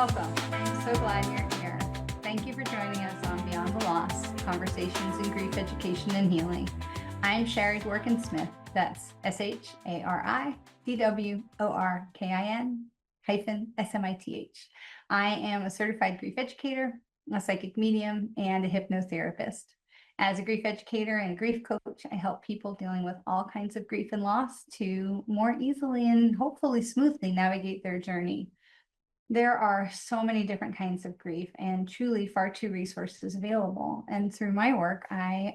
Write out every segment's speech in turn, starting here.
Welcome. I'm so glad you're here. Thank you for joining us on Beyond the Loss, Conversations in Grief Education and Healing. I'm Shari Dworkin-Smith. That's SHARI-DWORKIN-SMITH. I am a certified grief educator, a psychic medium, and a hypnotherapist. As a grief educator and grief coach, I help people dealing with all kinds of grief and loss to more easily and hopefully smoothly navigate their journey. There are so many different kinds of grief and truly far too resources available. And through my work, I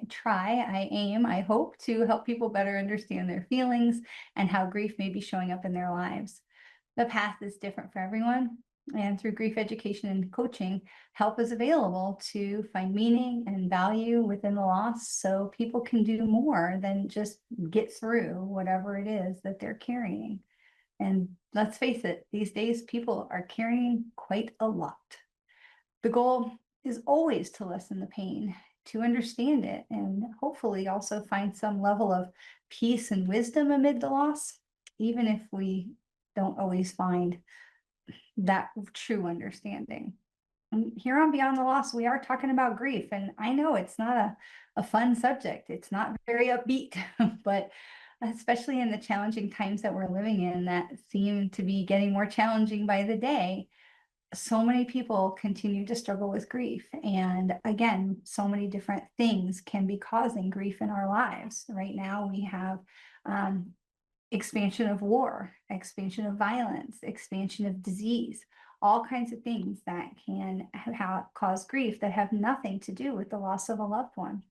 hope to help people better understand their feelings and how grief may be showing up in their lives. The path is different for everyone. And through grief education and coaching, help is available to find meaning and value within the loss so people can do more than just get through whatever it is that they're carrying. And let's face it, these days people are carrying quite a lot. The goal is always to lessen the pain, to understand it, and hopefully also find some level of peace and wisdom amid the loss, even if we don't always find that true understanding. And here on Beyond the Loss, we are talking about grief, and I know it's not a fun subject. It's not very upbeat, but especially in the challenging times that we're living in that seem to be getting more challenging by the day, so many people continue to struggle with grief. And again, so many different things can be causing grief in our lives. Right now, we have expansion of war, expansion of violence, expansion of disease, all kinds of things that can cause grief that have nothing to do with the loss of a loved one.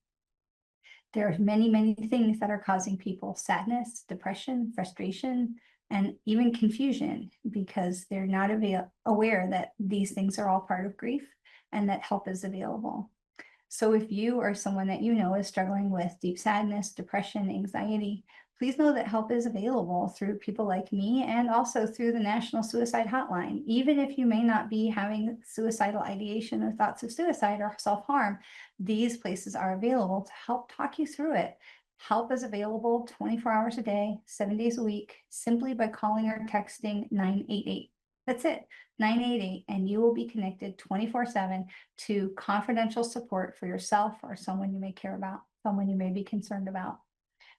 There are many, many things that are causing people sadness, depression, frustration, and even confusion because they're not aware that these things are all part of grief and that help is available. So if you or someone that you know is struggling with deep sadness, depression, anxiety, please know that help is available through people like me and also through the National Suicide Hotline. Even if you may not be having suicidal ideation or thoughts of suicide or self-harm, these places are available to help talk you through it. Help is available 24 hours a day, 7 days a week, simply by calling or texting 988. That's it, 988, and you will be connected 24/7 to confidential support for yourself or someone you may care about, someone you may be concerned about.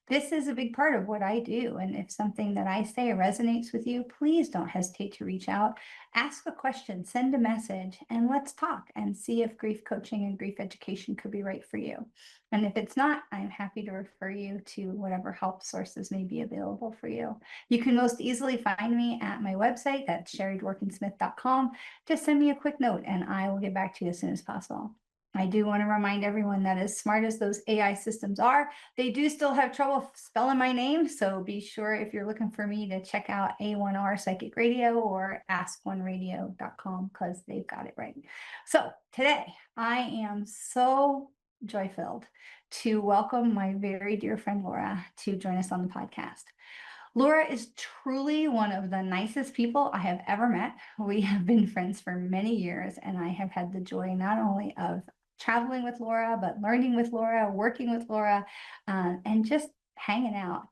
This is a big part of what I do. And if something that I say resonates with you, please don't hesitate to reach out, ask a question, send a message, and let's talk and see if grief coaching and grief education could be right for you. And if it's not, I'm happy to refer you to whatever help sources may be available for you. You can most easily find me at my website at sharidworkinsmith.com. Just send me a quick note and I will get back to you as soon as possible. I do want to remind everyone that as smart as those AI systems are, they do still have trouble spelling my name. So be sure if you're looking for me to check out A1R Psychic Radio or askoneradio.com because they've got it right. So today I am so joy-filled to welcome my very dear friend Laura to join us on the podcast. Laura is truly one of the nicest people I have ever met. We have been friends for many years, and I have had the joy not only of traveling with Laura, but learning with Laura, working with Laura, and just hanging out.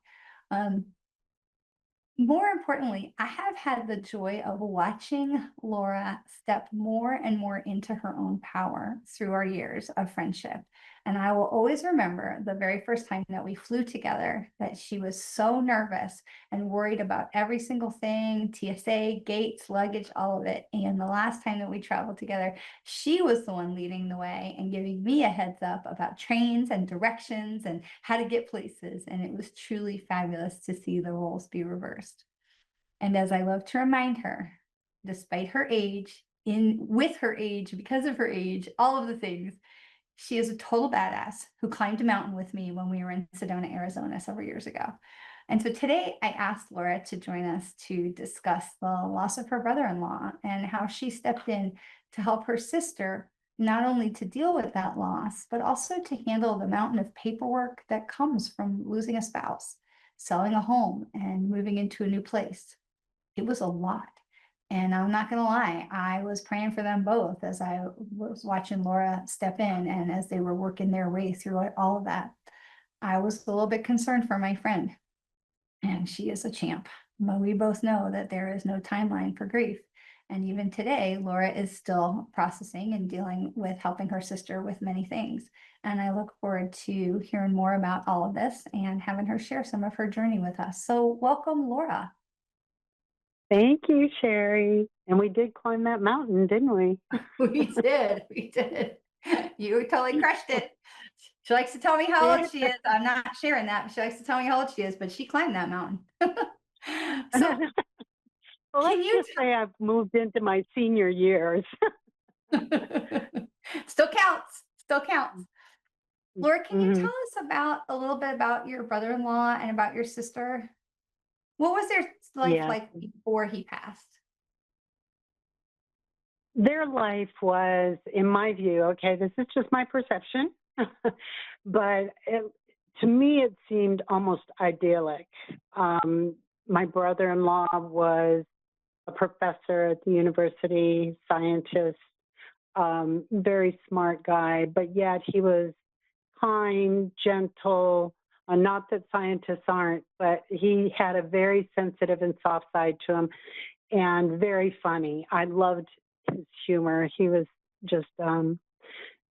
More importantly, I have had the joy of watching Laura step more and more into her own power through our years of friendship. And I will always remember the very first time that we flew together, that she was so nervous and worried about every single thing, TSA, gates, luggage, all of it. And the last time that we traveled together, she was the one leading the way and giving me a heads up about trains and directions and how to get places. And it was truly fabulous to see the roles be reversed. And as I love to remind her, despite her age, with her age, because of her age, all of the things, she is a total badass who climbed a mountain with me when we were in Sedona, Arizona several years ago. And so today I asked Laura to join us to discuss the loss of her brother-in-law and how she stepped in to help her sister not only to deal with that loss, but also to handle the mountain of paperwork that comes from losing a spouse, selling a home, and moving into a new place. It was a lot. And I'm not going to lie, I was praying for them both as I was watching Laura step in and as they were working their way through all of that. I was a little bit concerned for my friend, and she is a champ. But we both know that there is no timeline for grief. And even today, Laura is still processing and dealing with helping her sister with many things. And I look forward to hearing more about all of this and having her share some of her journey with us. So welcome, Laura. Thank you, Shari. And we did climb that mountain, didn't we? We did. We did. You totally crushed it. She likes to tell me how old she is. I'm not sharing that. But she likes to tell me how old she is, but she climbed that mountain. So Well, can let's you just say I've moved into my senior years. still counts. Still counts. Laura, can you tell Mhm. us about a little bit about your brother-in-law and about your sister? What was their life Yes. like before he passed? Their life was, in my view, okay, this is just my perception, but to me, it seemed almost idyllic. Um, my brother in law was a professor at the university, scientist, very smart guy, but yet he was kind, gentle. Not that scientists aren't, but he had a very sensitive and soft side to him and very funny. I loved his humor. He was just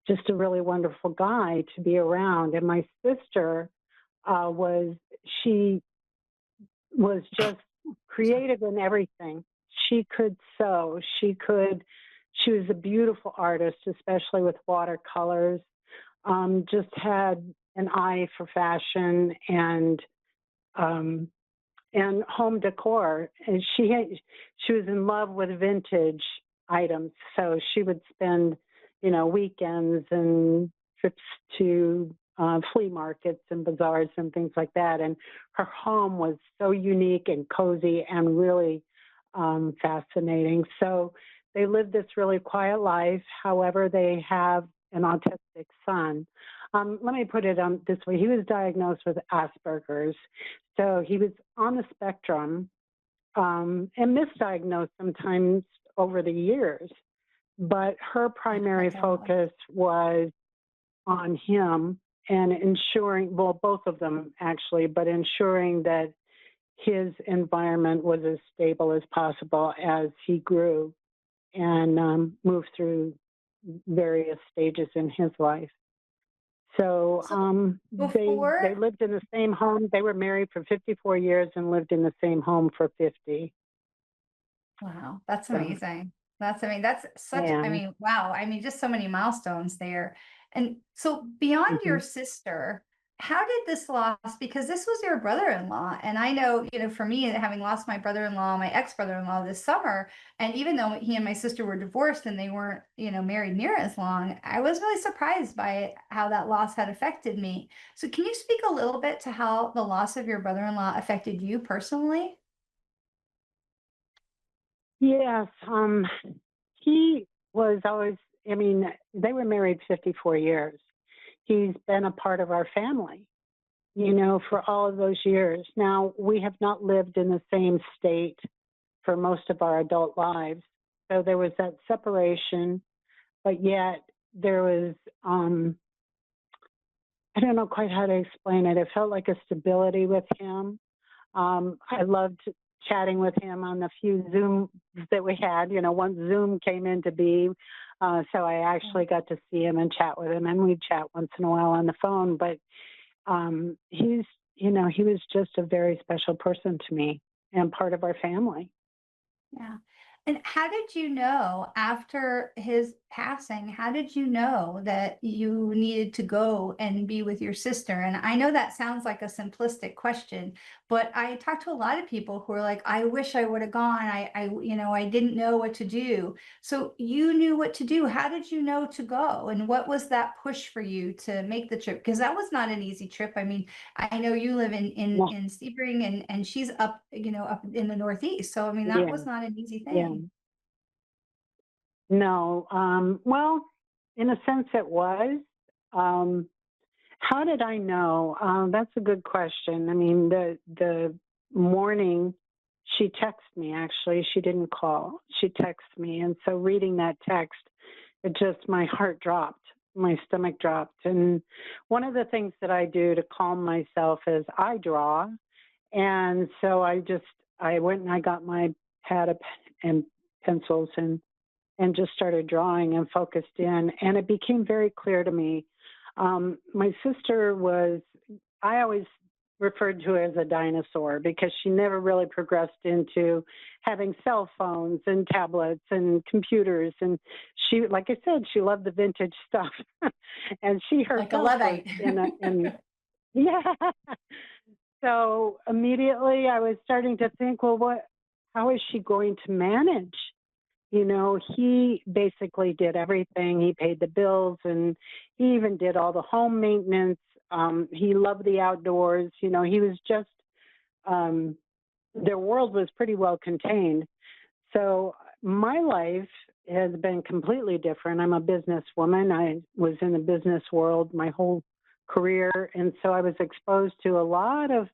just a really wonderful guy to be around. And my sister was she was just creative in everything. She could sew. She was a beautiful artist, especially with watercolors. Just had an eye for fashion um, and home decor. And she was in love with vintage items, so she would spend, weekends and trips to flea markets and bazaars and things like that. And her home was so unique and cozy and really fascinating. So they lived this really quiet life. However, they have an autistic son. Let me put it this way. He was diagnosed with Asperger's. So he was on the spectrum and misdiagnosed sometimes over the years. But her primary focus was on him and ensuring, well, both of them actually, but ensuring that his environment was as stable as possible as he grew and moved through various stages in his life. So So before, they lived in the same home. They were married for 54 years and lived in the same home for 50. wow, that's So amazing. That's such, I yeah. mean, wow. I mean, just so many milestones there. And so beyond Hmm. your sister, how did this loss, because this was your brother-in-law, and I know, for me, having lost my brother-in-law, my ex-brother-in-law this summer, and even though he and my sister were divorced and they weren't, married near as long, I was really surprised by it, how that loss had affected me. So can you speak a little bit to how the loss of your brother-in-law affected you personally? Yes. He was always, I mean, they were married 54 years. He's been a part of our family, for all of those years. Now, we have not lived in the same state for most of our adult lives. So there was that separation, but yet there was, I don't know quite how to explain it. It felt like a stability with him. I loved chatting with him on the few Zooms that we had. Once Zoom came into being, so I actually got to see him and chat with him, and we'd chat once in a while on the phone. But he was just a very special person to me and part of our family. Yeah. And how did you know after his passing, how did you know that you needed to go and be with your sister? And I know that sounds like a simplistic question, but I talked to a lot of people who are like, I wish I would have gone. I didn't know what to do. So you knew what to do. How did you know to go? And what was that push for you to make the trip? Because that was not an easy trip. I mean, I know you live in Yeah, Sebring and she's up, up in the Northeast. So I mean, that yeah, was not an easy yeah. thing. No, well, in a sense, it was. Um, how did I know? That's a good question. I mean, the morning she texted me. Actually, she didn't call. She texted me, and so reading that text, it just my heart dropped, my stomach dropped. And one of the things that I do to calm myself is I draw, and so I went and I got my pad and pencils and just started drawing and focused in. And it became very clear to me. My sister was, I always referred to her as a dinosaur because she never really progressed into having cell phones and tablets and computers. And she, like I said, she loved the vintage stuff. And she Like a herself was Luddite. yeah. So immediately I was starting to think, well, how is she going to manage? He basically did everything. He paid the bills and he even did all the home maintenance. He loved the outdoors. He was just, their world was pretty well contained. So my life has been completely different. I'm a businesswoman. I was in the business world my whole career. And so I was exposed to a lot of,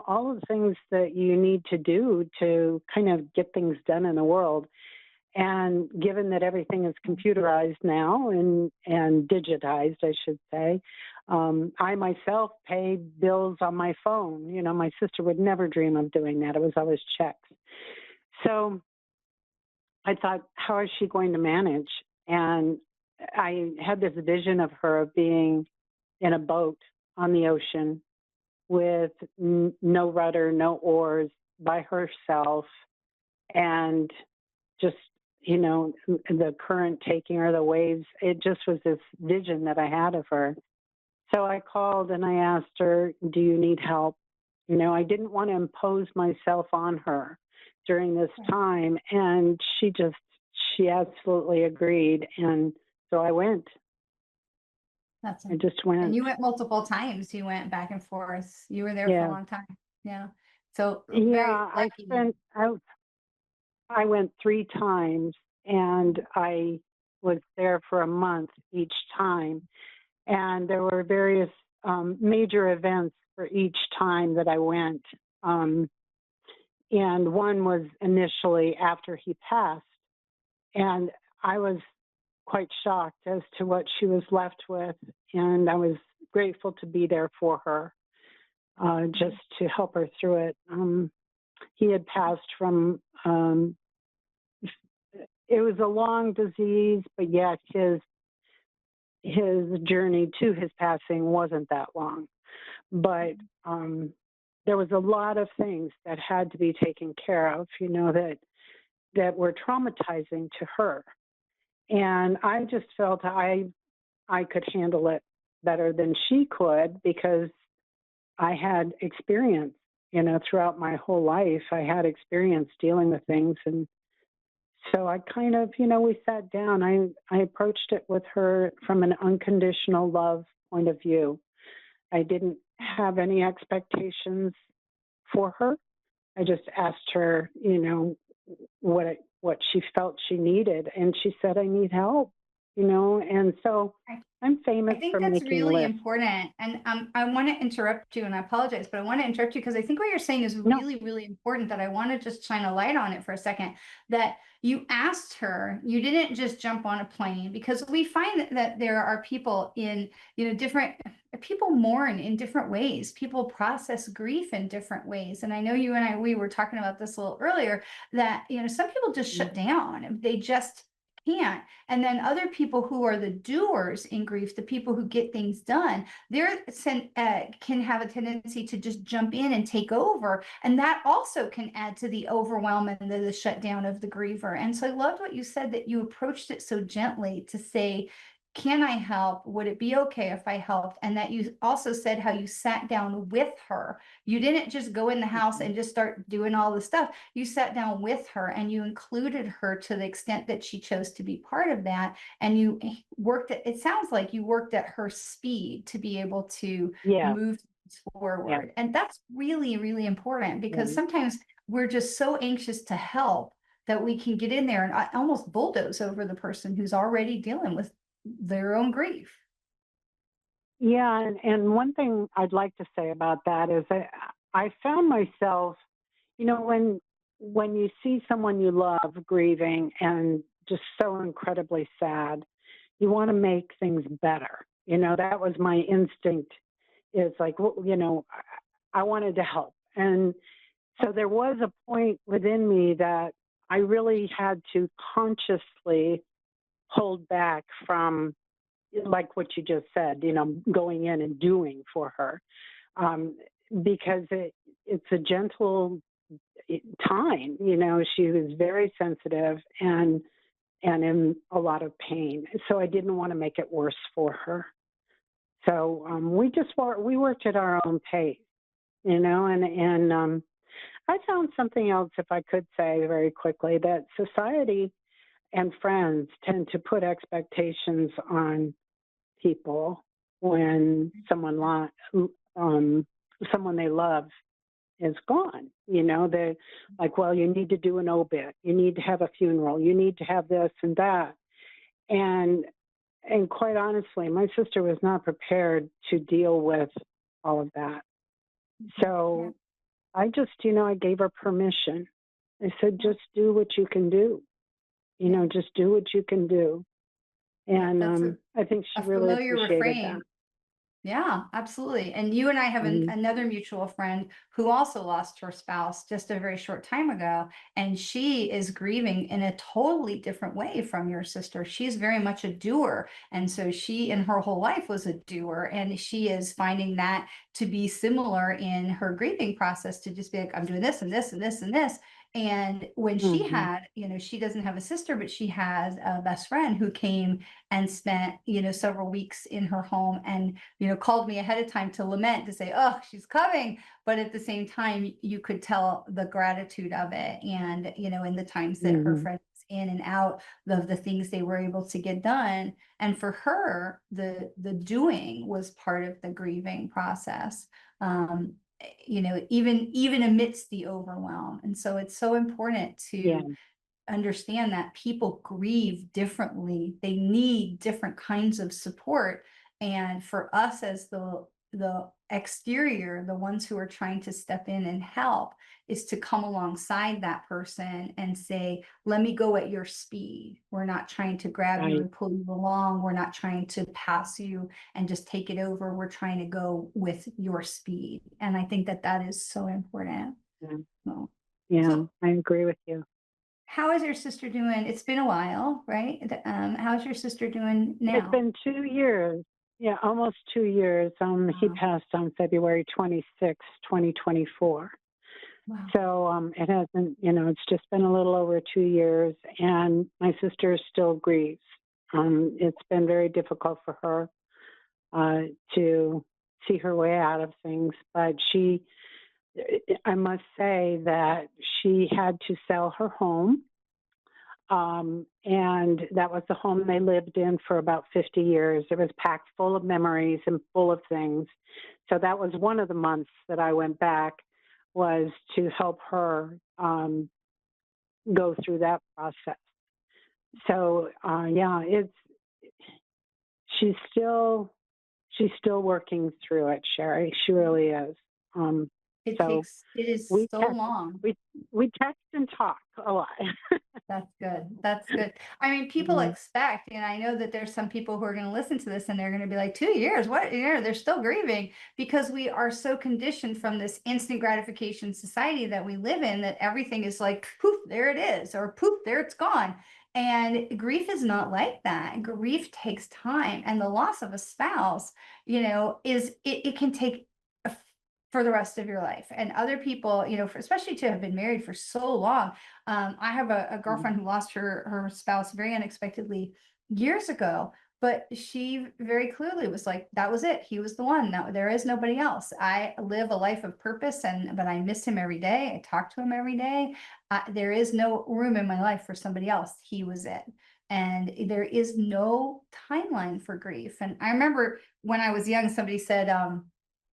all of the things that you need to do to kind of get things done in the world. And given that everything is computerized now and digitized, I should say, I myself pay bills on my phone. My sister would never dream of doing that. It was always checks. So I thought, how is she going to manage? And I had this vision of her being in a boat on the ocean with no rudder, no oars, by herself, and just, the current taking her, the waves. It just was this vision that I had of her. So I called and I asked her, do you need help? I didn't want to impose myself on her during this time. And she absolutely agreed. And so I went. That's I just went. And you went multiple times. You went back and forth. You were there for a Yeah. long time. Yeah. So very Yeah, lucky. I went 3 times and I was there for a month each time. And there were various major events for each time that I went. And one was initially after he passed. And I was quite shocked as to what she was left with. And I was grateful to be there for her, just to help her through it. He had passed from, it was a long disease, but yet his journey to his passing wasn't that long. But there was a lot of things that had to be taken care of, that were traumatizing to her. And I just felt I could handle it better than she could because I had experience, throughout my whole life. I had experience dealing with things. And so I kind of, we sat down. I approached it with her from an unconditional love point of view. I didn't have any expectations for her. I just asked her, what she felt she needed. And she said, I need help, and so I'm famous I think for that's making really lists. important. And I want to interrupt you, and I apologize, but I want to interrupt you because I think what you're saying is No, really, really important that I want to just shine a light on it for a second. That you asked her, you didn't just jump on a plane, because we find that there are people in, different people mourn in different ways. People process grief in different ways. And I know you and we were talking about this a little earlier, that, some people just shut down. They just can't. And then other people who are the doers in grief, the people who get things done, can have a tendency to just jump in and take over. And that also can add to the overwhelm and the shutdown of the griever. And so I loved what you said, that you approached it so gently to say, can I help? Would it be okay if I helped? And that you also said how you sat down with her. You didn't just go in the house and just start doing all the stuff. You sat down with her and you included her to the extent that she chose to be part of that. And you it sounds like you worked at her speed to be able to yeah, move yeah, forward. And that's really, really important, yeah. because sometimes we're just so anxious to help that we can get in there and almost bulldoze over the person who's already dealing with their own grief. Yeah, and one thing I'd like to say about that is I found myself, when you see someone you love grieving and just so incredibly sad, you want to make things better. That was my instinct. Is like, I wanted to help. And so there was a point within me that I really had to consciously hold back from, like what you just said, going in and doing for her, um, because it's a gentle time. She was very sensitive and in a lot of pain. So I didn't want to make it worse for her. So we worked at our own pace, and I found something else, if I could say very quickly, that society and friends tend to put expectations on people when someone they love is gone. They're like, well, you need to do an obit, you need to have a funeral, you need to have this and that, and quite honestly, my sister was not prepared to deal with all of that. So I just, I gave her permission. I said, just do what you can do. Just do what you can do. And That's I think she a really familiar appreciated that. refrain. Yeah, absolutely. And you and I have Mhm. another mutual friend who also lost her spouse just a very short time ago. And she is grieving in a totally different way from your sister. She's very much a doer. And so she, in her whole life, was a doer. And she is finding that to be similar in her grieving process, to just be like, I'm doing this and this and this and this. And when she Mhm. had, she doesn't have a sister, but she has a best friend who came and spent, several weeks in her home, and called me ahead of time to lament, to say, oh, she's coming. But at the same time, you could tell the gratitude of it. And, in the times that her Mhm. friends in and out of the things they were able to get done. And for her, the doing was part of the grieving process. Even amidst the overwhelm. And so it's so important Yeah. to understand that people grieve differently. They need different kinds of support. And for us as the exterior, the ones who are trying to step in and help, is to come alongside that person and say, let me go at your speed. We're not trying to grab you Right. and pull you along. We're not trying to pass you and just take it over. We're trying to go with your speed. And I think that that is so important. Yeah. So, Yeah. so I agree with you. how is your sister doing? It's been a while, right? How's your sister doing It's now? been 2 years. Yeah, almost 2 years. He Wow. passed on February 26, 2024. Wow. So it hasn't, it's just been a little over 2 years, and my sister still grieves. It's been very difficult for her to see her way out of things, but I must say that she had to sell her home. And that was the home they lived in for about 50 years. It was packed full of memories and full of things. So that was one of the months that I went back, was to help her go through that process. So yeah, she's still she's still working through it, Shari. She really is. Um, so It is we so text long. we text and talk a lot. That's good. That's good. I mean, people Mhm. expect, and I know that there's some people who are going to listen to this and they're going to be like, 2 years, what? They're still grieving, because we are so conditioned from this instant gratification society that we live in, that everything is like, poof, there it is, or poof, there it's gone. And grief is not like that. Grief takes time. And the loss of a spouse, it can take for the rest of your life. And other people, especially to have been married for so long. I have a girlfriend who lost her spouse very unexpectedly years ago, but she very clearly was like, that was it. He was the one. No, there is nobody else. I live a life of purpose, but I miss him every day. I talk to him every day. There is no room in my life for somebody else. He was it. And there is no timeline for grief. And I remember when I was young, somebody said,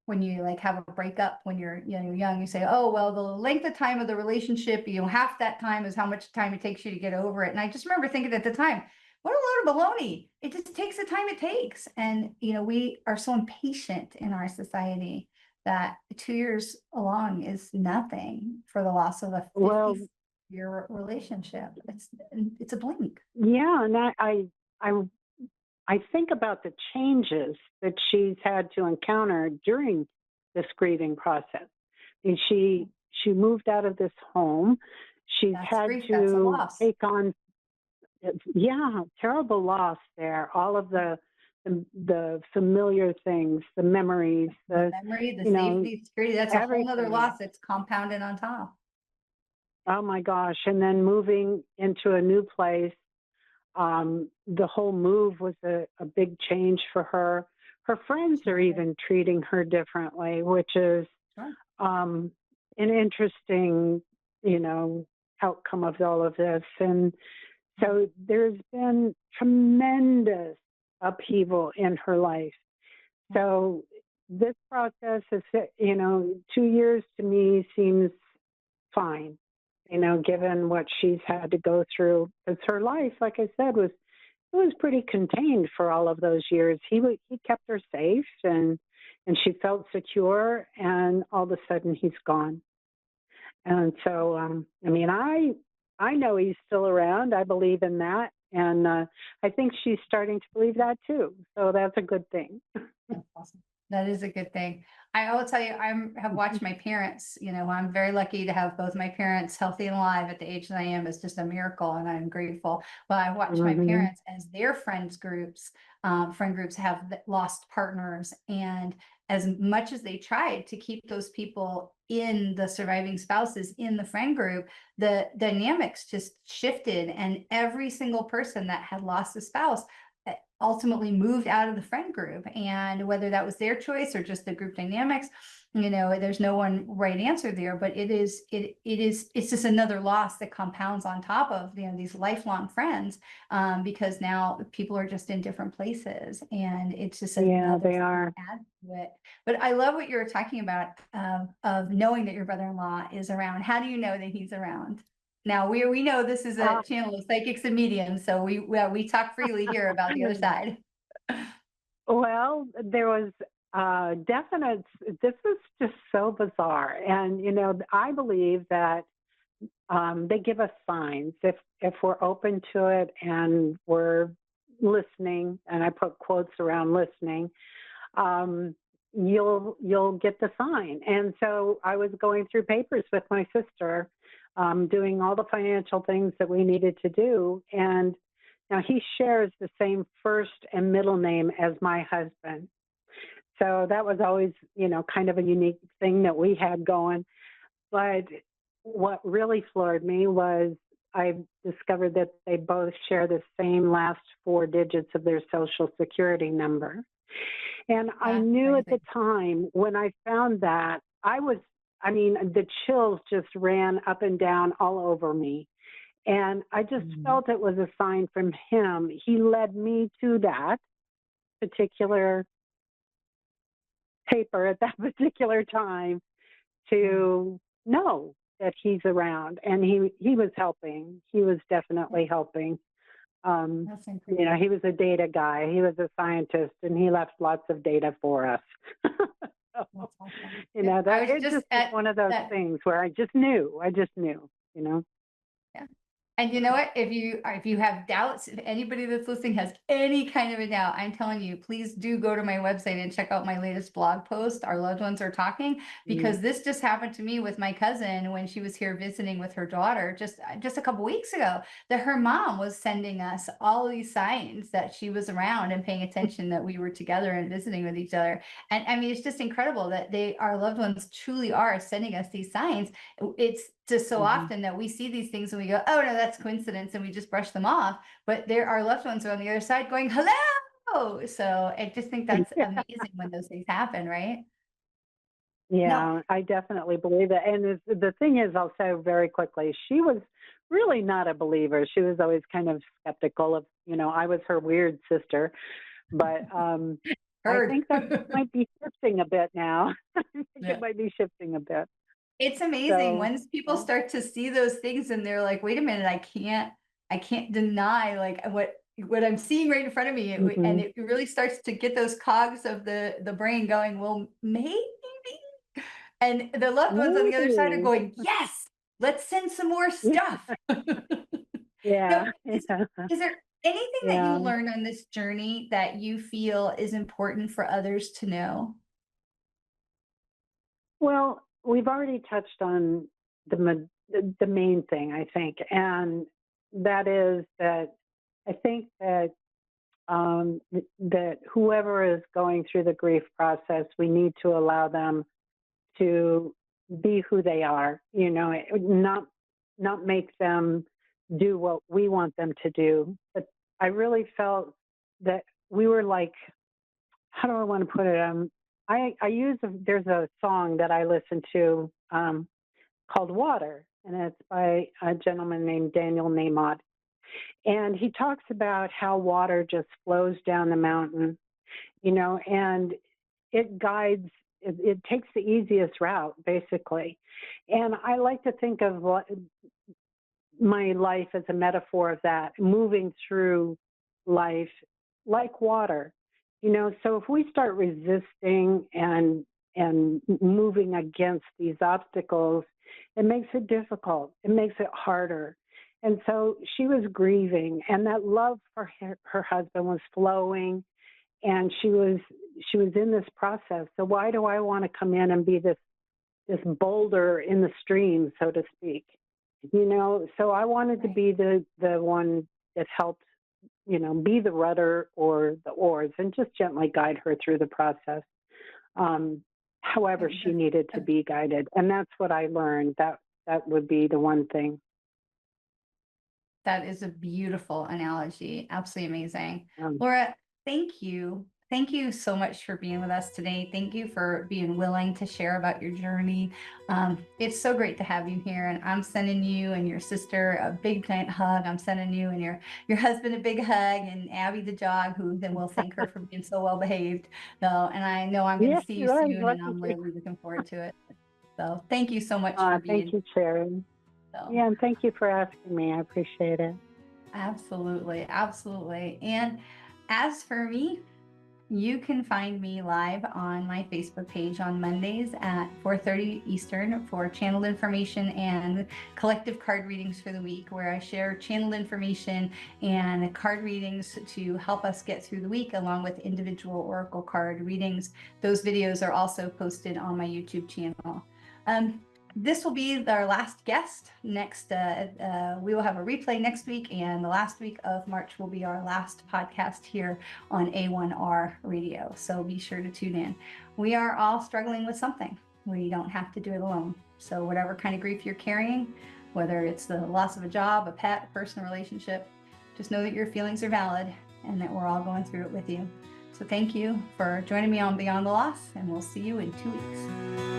when you like have a breakup when you're young, you say, oh well, the length of time of the relationship, half that time is how much time it takes you to get over it. And I just remember thinking at the time, what a load of baloney. It just takes the time it takes. And we are so impatient in our society that 2 years along is nothing for the loss of a Well, 50-year relationship. It's a blink. yeah, and I I think about the changes that she's had to encounter during this grieving process. And she moved out of this home. she's That's had grief. That's a to loss. take on, yeah, terrible loss there. All of the familiar things, the memories, The memory, the you know, safety, security, that's a whole nother everything. loss that's compounded on top. Oh my gosh. And then moving into a new place, the whole move was a big change for her. Her friends are Sure. even treating her differently, which is Sure. um, an interesting, you know, outcome of all of this. And so there's been tremendous upheaval in her life. So this process is, 2 years to me seems fine, given what she's had to go through. Because her life, like I said, was pretty contained for all of those years. He kept her safe, and she felt secure. And all of a sudden, he's gone. And so, I mean, I know he's still around. I believe in that, and I think she's starting to believe that too. So that's a good thing. That's awesome. That is a good thing. I will tell you, have watched my parents, I'm very lucky to have both my parents healthy and alive at the age that I am. It's just a miracle and I'm grateful. But I watched my Hmm. parents as their friend groups have lost partners. And as much as they tried to keep those people in the surviving spouses in the friend group, the dynamics just shifted. And every single person that had lost a spouse ultimately moved out of the friend group. And whether that was their choice or just the group dynamics, there's no one right answer there, but it's just another loss that compounds on top of, these lifelong friends, because now people are just in different places and it's just Yeah, another they thing are. to add to it. But I love what you were talking about, of knowing that your brother-in-law is around. How do you know that he's around? Now we know this is a Uh, channel of psychics and mediums, so we talk freely here about the other side. well, there was definite. This is just so bizarre, and I believe that they give us signs if we're open to it and we're listening. And I put quotes around listening. Um, you'll get the sign. And so I was going through papers with my sister, doing all the financial things that we needed to do. And now he shares the same first and middle name as my husband. So that was always, kind of a unique thing that we had going. But what really floored me was I discovered that they both share the same last four digits of their social security number. And I That's knew at the crazy. time when I found that, I mean, the chills just ran up and down all over me. And I just Mhm. felt it was a sign from him. He led me to that particular paper at that particular time Mm. to know that he's around. And he was helping. He was definitely helping. Um, That's incredible. he was a data guy. He was a scientist, and he left lots of data for us. So, That's awesome. I that was it just just was at one of those that. things where I just knew. I just knew. You know. Yeah. And you know what? If you have doubts, if anybody that's listening has any kind of a doubt, I'm telling you, please do go to my website and check out my latest blog post. Our loved ones are talking, Mm-hmm. because this just happened to me with my cousin when she was here visiting with her daughter just a couple weeks ago. That her mom was sending us all these signs that she was around and paying attention, that we were together and visiting with each other. And I mean, it's just incredible that our loved ones truly are sending us these signs. It's just so Mm-hmm. often that we see these things and we go, oh no, that's coincidence, and we just brush them off. But there, our loved ones are on the other side going, hello. So I just think that's amazing when those things happen, right? No. Yeah, I definitely believe it. And the thing is, I'll say very quickly, she was really not a believer. She was always kind of skeptical of, I was her weird sister. But I Heard. think that might be shifting a bit now. I think it Yeah. might be shifting a bit. It's amazing So, once people yeah. start to see those things and they're like, wait a minute, I can't deny like what I'm seeing right in front of me. And Hmm. it really starts to get those cogs of the brain going, well, maybe. And the loved ones on the other side are Maybe. going, yes, let's send some more stuff. Now, Yeah. is there anything that you Yeah. learned on this journey that you feel is important for others to know? Well, we've already touched on the main thing, I think. And that is that I think that that whoever is going through the grief process, we need to allow them to be who they are, not make them do what we want them to do. But I really felt that we were like, how do I want to put it? There's a song that I listen to called Water, and it's by a gentleman named Daniel Namod. And he talks about how water just flows down the mountain, and it guides, it takes the easiest route, basically. And I like to think of my life as a metaphor of that, moving through life like water. So if we start resisting and moving against these obstacles, it makes it difficult. It makes it harder. And so she was grieving, and that love for her husband was flowing, and she was in this process. So why do I want to come in and be this boulder in the stream, so to speak? So I wanted to be the one that helped, be the rudder or the oars and just gently guide her through the process. However she needed to be guided. And that's what I learned. That would be the one thing. That is a beautiful analogy. Absolutely amazing. Laura, thank you. Thank you so much for being with us today. Thank you for being willing to share about your journey. It's so great to have you here, and I'm sending you and your sister a big giant hug. I'm sending you and your husband a big hug, and Abby the dog, who then will thank her for being so well behaved. So, and I know I'm going to see you soon, and I'm really looking forward to it. So thank you so much for being. Thank you, Shari. So. Yeah, and thank you for asking me. I appreciate it. Absolutely. Absolutely. And as for me, you can find me live on my Facebook page on Mondays at 4:30 Eastern for channeled information and collective card readings for the week, where I share channeled information and card readings to help us get through the week, along with individual oracle card readings. Those videos are also posted on my YouTube channel. This will be our last guest. Next, we will have a replay next week, and the last week of March will be our last podcast here on A1R Radio. So be sure to tune in. We are all struggling with something. We don't have to do it alone. So whatever kind of grief you're carrying, whether it's the loss of a job, a pet, a personal relationship, just know that your feelings are valid and that we're all going through it with you. So thank you for joining me on Beyond the Loss, and we'll see you in 2 weeks.